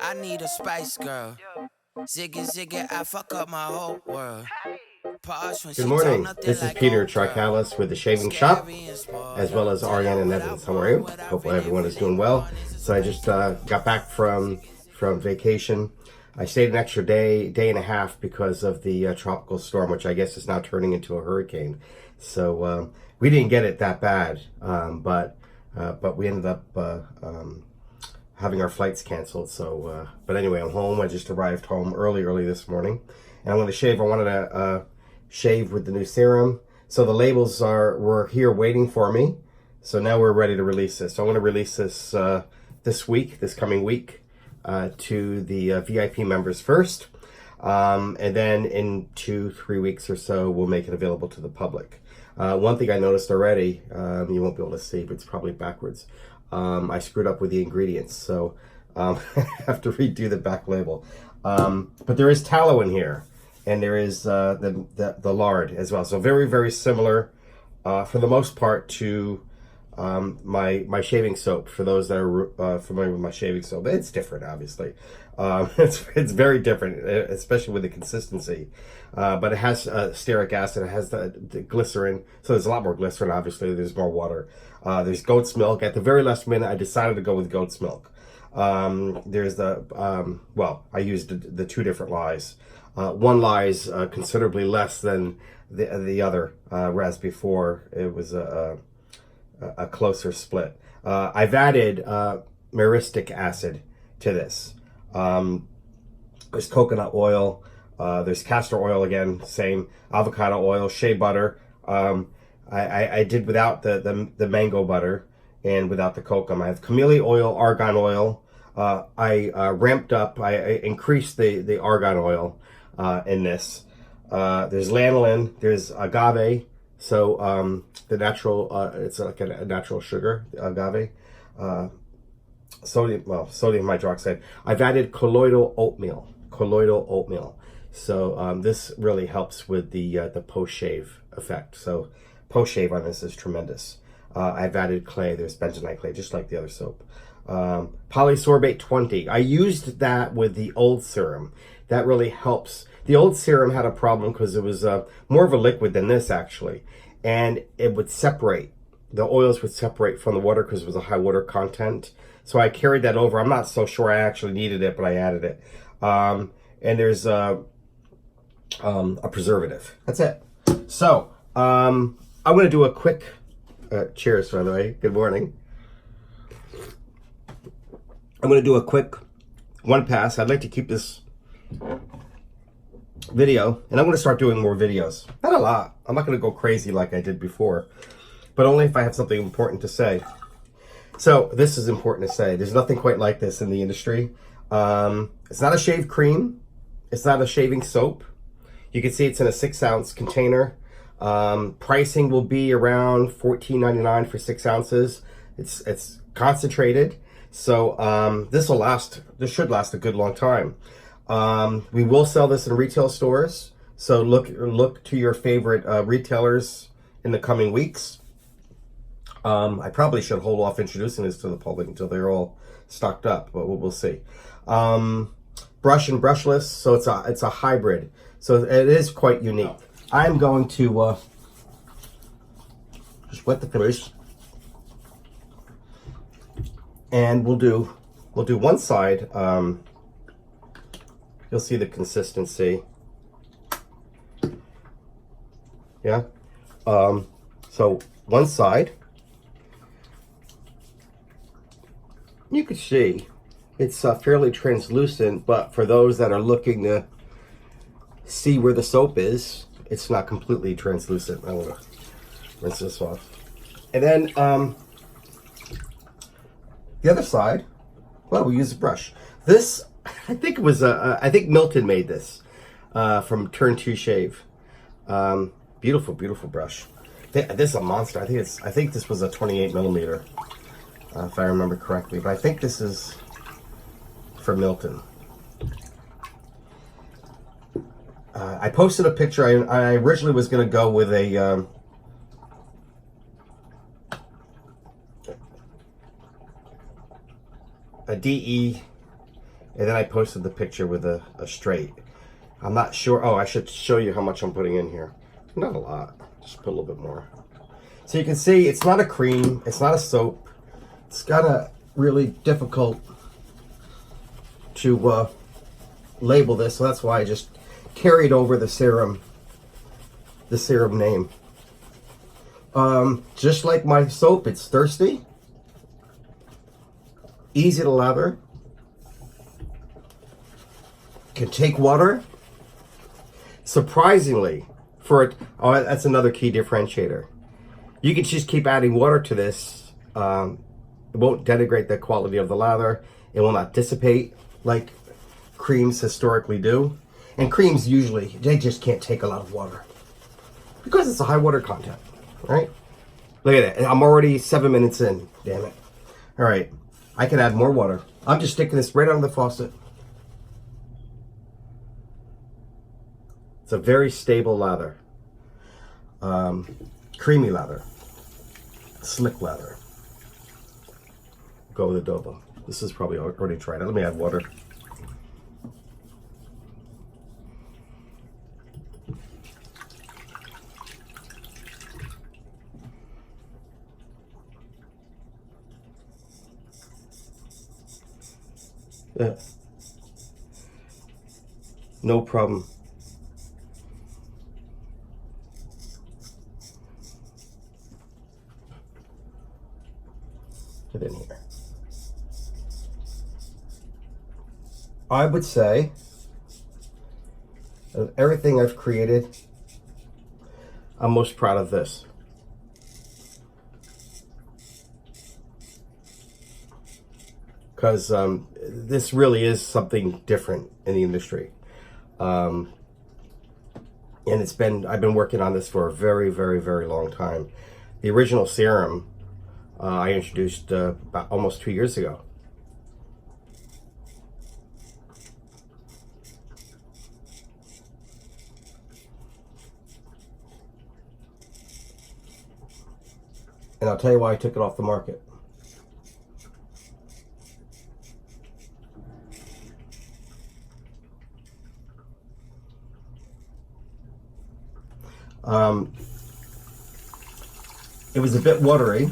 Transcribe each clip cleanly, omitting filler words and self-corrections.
I need a spice girl. Ziggy, ziggy, I fuck up my whole world. Pause when Good she talk morning. nothing This is like Peter old girl. Tricalis with the Shaving Shop, Scary and spoiled. as well as Tell her Ariana and what I Evans. How are you? want, what I Hope really, everyone is really doing well. want is a So I just spice got back from vacation. I stayed an extra day and a half because of the tropical storm, which I guess is now turning into a hurricane. So we didn't get it that bad, but we ended up having our flights canceled. So, but anyway, I'm home. I just arrived home early this morning, and I'm going to shave. I wanted to shave with the new serum. So the labels were here waiting for me. So now we're ready to release this. So I'm going to release this this coming week, to the VIP members first, and then in 2-3 weeks or so, we'll make it available to the public. One thing I noticed already, you won't be able to see, but it's probably backwards. I screwed up with the ingredients, so I have to redo the back label. But there is tallow in here, and there is the lard as well. So very similar, for the most part, to my shaving soap. For those that are familiar with my shaving soap, it's different, obviously. It's very different, especially with the consistency. But it has stearic acid. It has the glycerin. So there's a lot more glycerin. Obviously, there's more water. There's goat's milk. At the very last minute, I decided to go with goat's milk. There's the I used the two different lyes. One lye is considerably less than the other, whereas before it was a closer split. I've added myristic acid to this. There's coconut oil, there's castor oil again, same, avocado oil, shea butter. I did without the mango butter and without the kokum. I have camellia oil, argan oil. I ramped up, I increased the argan oil in this. There's lanolin, there's agave. So the natural, it's like a natural sugar, agave. Sodium hydroxide. I've added colloidal oatmeal. So this really helps with the post-shave effect. So post-shave on this is tremendous. I've added clay. There's bentonite clay, just like the other soap. Polysorbate 20. I used that with the old serum. That really helps. The old serum had a problem because it was more of a liquid than this, actually. And it would separate. The oils would separate from the water because it was a high water content. So I carried that over. I'm not so sure I actually needed it, but I added it. And there's a preservative. That's it. So I'm going to do a quick cheers, by the way. Good morning. I'm going to do a quick one pass. I'd like to keep this video, and I'm going to start doing more videos. Not a lot. I'm not going to go crazy like I did before, but only if I have something important to say. So this is important to say. There's nothing quite like this in the industry. It's not a shave cream. It's not a shaving soap. You can see it's in a 6-ounce container. Pricing will be around $14.99 for 6 ounces. It's concentrated. So this should last a good long time. We will sell this in retail stores. So look to your favorite retailers in the coming weeks. I probably should hold off introducing this to the public until they're all stocked up, but we'll see. Brush and brushless, so it's a hybrid. So it is quite unique. I'm going to just wet the finish, and we'll do one side. You'll see the consistency. Yeah. So one side, you can see it's fairly translucent, but for those that are looking to see where the soap is, it's not completely translucent. I'm gonna rinse this off. And then the other side, well, we use a brush. This, I think it was I think Milton made this from Turn 2 Shave. Beautiful brush. This is a monster. I think this was a 28 millimeter, if I remember correctly. But I think this is for Milton. I posted a picture. I originally was going to go with a DE And then I posted the picture with a straight. I'm not sure. Oh, I should show you how much I'm putting in here. Not a lot. Just put a little bit more. So you can see it's not a cream. It's not a soap. It's kind of really difficult to label this. So that's why I just carried over the Serum name. Just like my soap, it's thirsty, easy to lather, can take water. Surprisingly, that's another key differentiator. You can just keep adding water to this. It won't denigrate the quality of the lather. It will not dissipate like creams historically do. And creams usually, they just can't take a lot of water because it's a high water content, right? Look at that. I'm already 7 minutes in. Damn it. All right. I can add more water. I'm just sticking this right on the faucet. It's a very stable lather. Creamy lather. Slick lather. Go with adobo. This is probably already tried. Let me add water. Yeah. No problem. Get in here. I would say of everything I've created, I'm most proud of this. Because this really is something different in the industry. And I've been working on this for a very, very, very long time. The original Serum I introduced about almost 2 years ago. And I'll tell you why I took it off the market. It was a bit watery,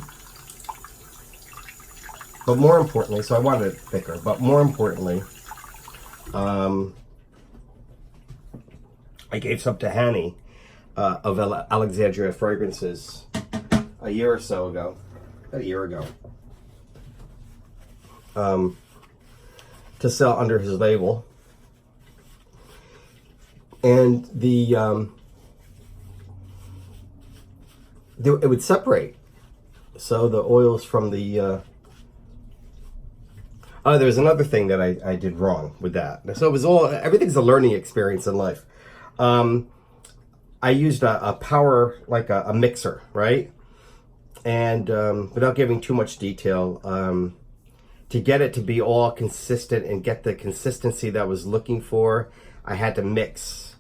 but more importantly, so I wanted it thicker, but more importantly, I gave some to Hanny of Alexandria Fragrances a year or so ago, about a year ago, to sell under his label. And it would separate. So the oils from the... there's another thing that I did wrong with that. So it was everything's a learning experience in life. I used a power, like a mixer, right? And without giving too much detail, to get it to be all consistent and get the consistency that I was looking for, I had to mix.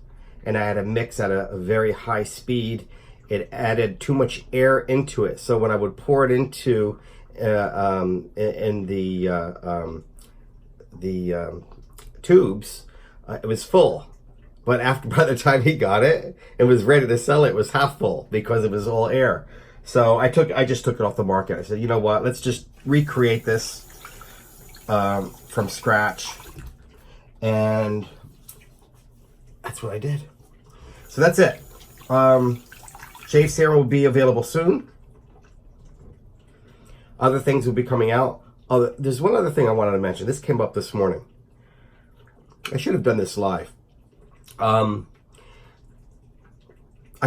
And I had to mix at a very high speed. It added too much air into it. So when I would pour it into in the tubes, it was full. But by the time he got it, it was ready to sell. It was half full because it was all air. So I just took it off the market. I said, you know what? Let's just recreate this from scratch, and that's what I did. So that's it. Shave Serum will be available soon. Other things will be coming out. Oh, there's one other thing I wanted to mention. This came up this morning. I should have done this live. I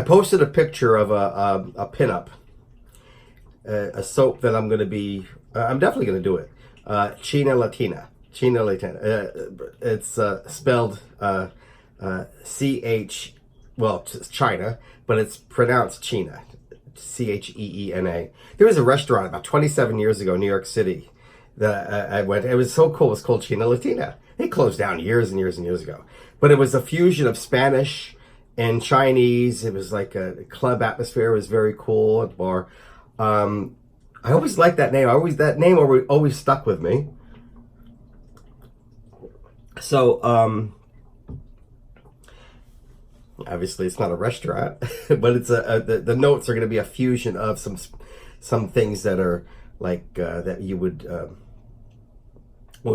posted a picture of a pinup, a soap that I'm definitely going to do it. China Latina. It's spelled C-H, well, it's China, but it's pronounced China. C-H-E-E-N-A. There was a restaurant about 27 years ago in New York City that I went. It was so cool. It was called China Latina. It closed down years and years and years ago. But it was a fusion of Spanish and Chinese. It was like a club atmosphere. It was very cool at the bar. I always liked that name. That name always stuck with me. So, obviously it's not a restaurant, but it's the notes are going to be a fusion of some things that are like that you would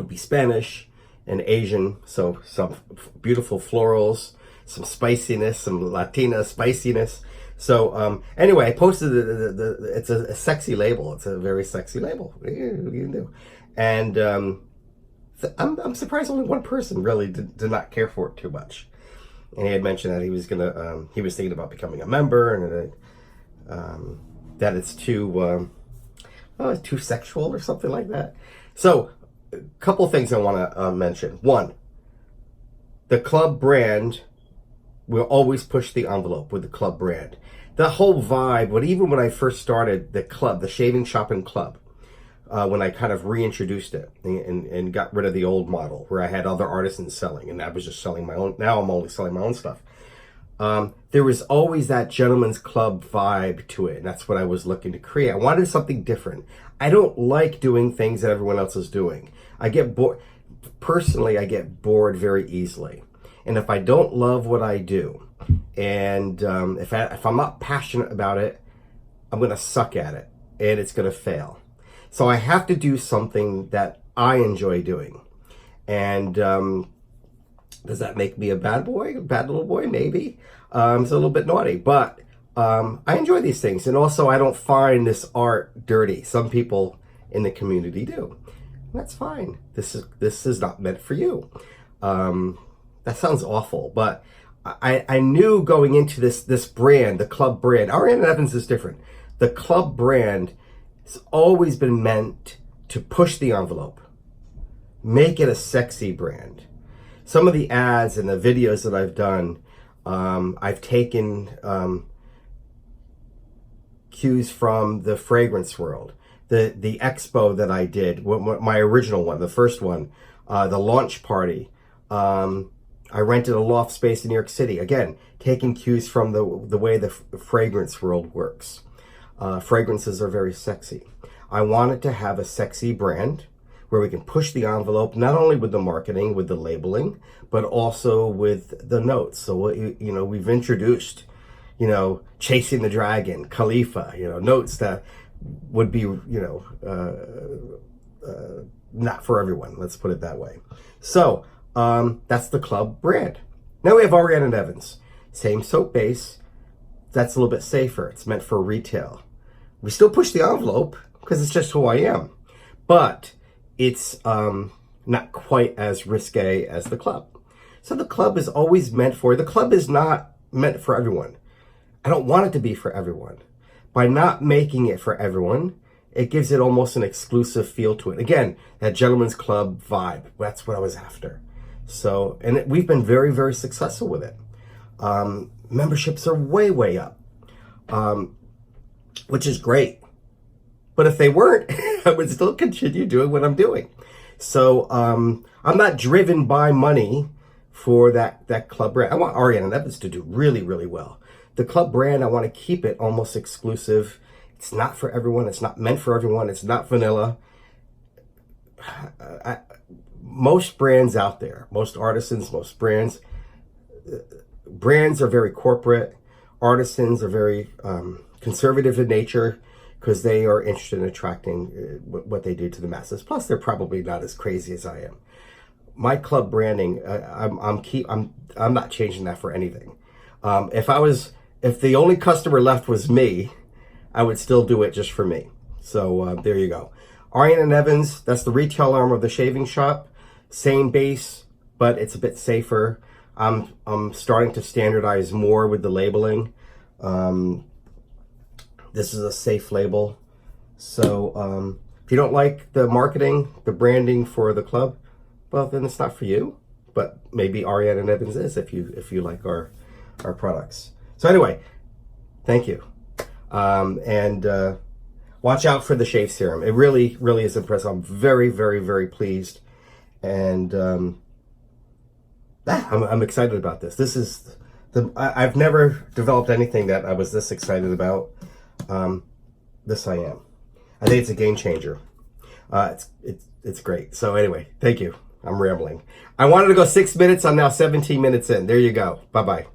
be Spanish and Asian. So some beautiful florals, some spiciness, some Latina spiciness. So anyway, I posted it's a sexy label. It's a very sexy label. What are you gonna do? And I'm surprised only one person really did not care for it too much. And he had mentioned that he was thinking about becoming a member, and that it's too sexual or something like that. So, a couple of things I want to mention. One, the club brand will always push the envelope with the club brand. The whole vibe, but even when I first started the club, the shaving shop and club, when I kind of reintroduced it and got rid of the old model where I had other artisans selling and I was just selling my own. Now I'm only selling my own stuff. There was always that gentleman's club vibe to it, and that's what I was looking to create. I wanted something different. I don't like doing things that everyone else is doing. I get bored. Personally, I get bored very easily. And if I don't love what I do, and if I'm not passionate about it, I'm going to suck at it, and it's going to fail. So I have to do something that I enjoy doing. And does that make me a bad boy, a bad little boy? Maybe. It's a little bit naughty, but I enjoy these things. And also, I don't find this art dirty. Some people in the community do. That's fine. This is not meant for you. That sounds awful, but I knew going into this brand, the club brand, Ariana Evans is different. The club brand has always been meant to push the envelope, make it a sexy brand. Some of the ads and the videos that I've done, I've taken cues from the fragrance world. The expo that I did, my original one, the first one, the launch party. I rented a loft space in New York City. Again, taking cues from the way the fragrance world works. Fragrances are very sexy. I wanted to have a sexy brand where we can push the envelope, not only with the marketing, with the labeling, but also with the notes. So, we've introduced, Chasing the Dragon, Khalifa, notes that would be, not for everyone. Let's put it that way. So, that's the club brand. Now we have Ariana Evans. Same soap base. That's a little bit safer. It's meant for retail. We still push the envelope because it's just who I am. But it's not quite as risque as the club. So the club is always the club is not meant for everyone. I don't want it to be for everyone. By not making it for everyone, it gives it almost an exclusive feel to it. Again, that gentleman's club vibe. That's what I was after. So, and we've been very, very successful with it. Memberships are way, way up, which is great. But if they weren't, I would still continue doing what I'm doing. So I'm not driven by money for that club brand. I want Ariana Evans to do really, really well. The club brand, I want to keep it almost exclusive. It's not for everyone. It's not meant for everyone. It's not vanilla. Most brands out there, most artisans, most brands are very corporate. Artisans are very conservative in nature because they are interested in attracting what they do to the masses. Plus, they're probably not as crazy as I am. My club branding, I'm not changing that for anything. If the only customer left was me, I would still do it just for me. So there you go. Ariana Evans, that's the retail arm of the shaving shop. Same base, but it's a bit safer. I'm starting to standardize more with the labeling. This is a safe label. So if you don't like the marketing, the branding for the club, well, then it's not for you. But maybe Ariana Evans is if you like our products. So anyway, thank you. And watch out for the shave serum. It really, really is impressive. I'm very, very, very pleased. And I'm excited about this. This is I've never developed anything that I was this excited about. This I am. I think it's a game changer. It's great. So anyway, thank you. I'm rambling. I wanted to go 6 minutes. I'm now 17 minutes in. There you go. Bye-bye.